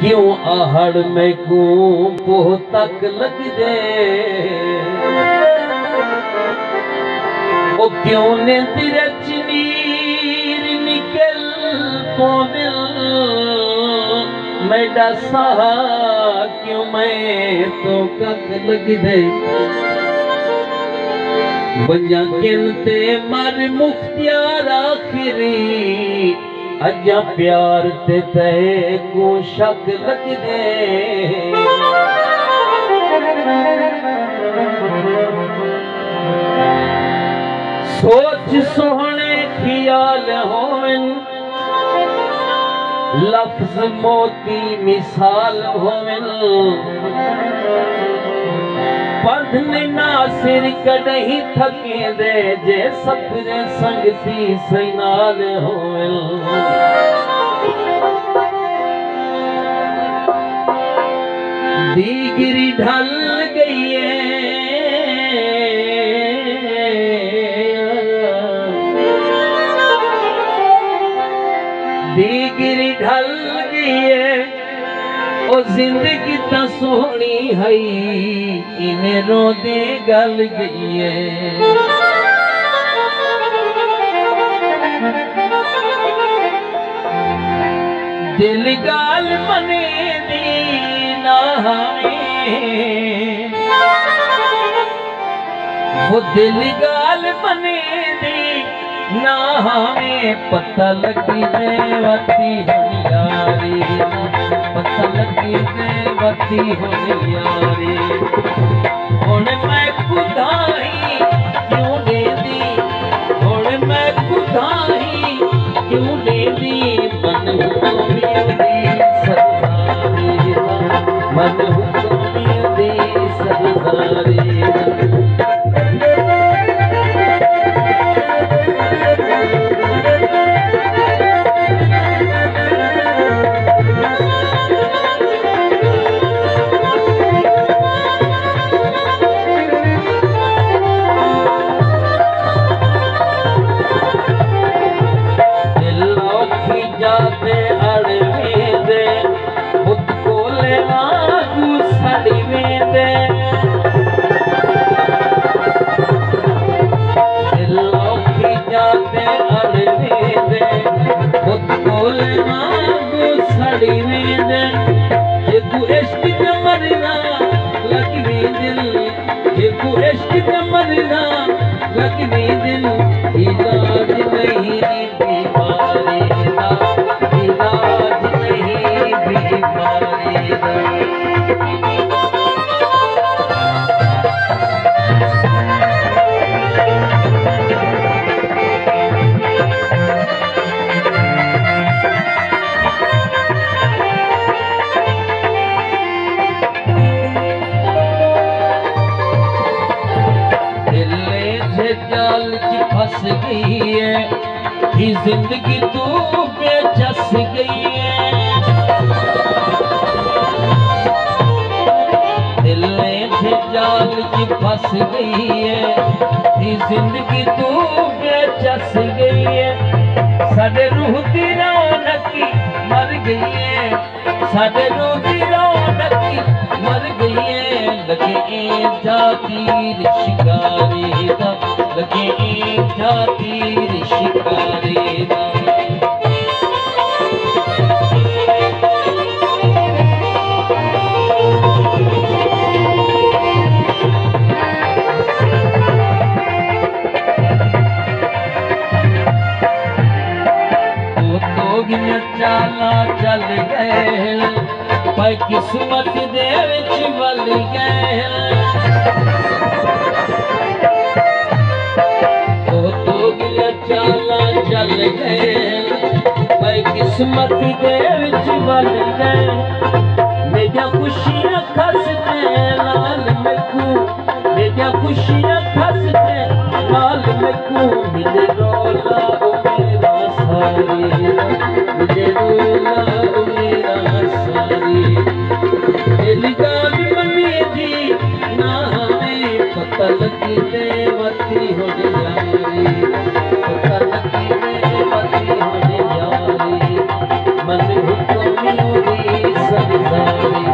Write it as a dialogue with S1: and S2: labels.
S1: क्यों आहड़ में को पोह तक लग दे ओ क्यों ने तिरच नीर निकल पोविल मैडा सहा क्यों मैं तो कक लग दे बंजा किनते मर मुख्तियार आखिरी अजा प्यार ते तय को शक लग दे सोच सोहने ख्याल होवन लफ्ज मोती मिसाल होवन बंधने ना सिर कदही थके दे जे सफरे संगती सैनाल होवन दीगिरी ढल गई है दीगिरी ढल गई है ओ जिंदगी तो सोहनी है इन्हें रोदे गल गई है दिल गाल मने दी ना हमें वो दिल गाल मने दी ना हमें पता लगी देवती होनियारी पता लगी देवती होनियारी हुण मैं खुदाई क्यों दे दी हुण मैं खुदाई क्यों दे दी मन हुक्मी दी सरदारी मन हुक्मी दी सरदारी जिंदगी तू बेचस गई है दिल थे जाल की फंस गई है जिंदगी तू बेचस गई है साडे रूह की रौनकी मर गई है साडे रूह की रौनकी मर गई है लगे जाती शिकारी दा लगे जाती शिकारी दा चाला चल गए पर किस्मत दे विच वल गए चाला चल गए पर किस्मत दे विच वल गए मेरिया खुशियां खसते लाल मैकू मेरिया खुशियां खसते लाल मैकू मिले रोला मेरा सारी मुझे रोला मेरा सारी दिल गाल मनी दी ना हमें पता लगी देवती होने यारी पता लगी देवती होने यारी मन हुक्मी दी संसारी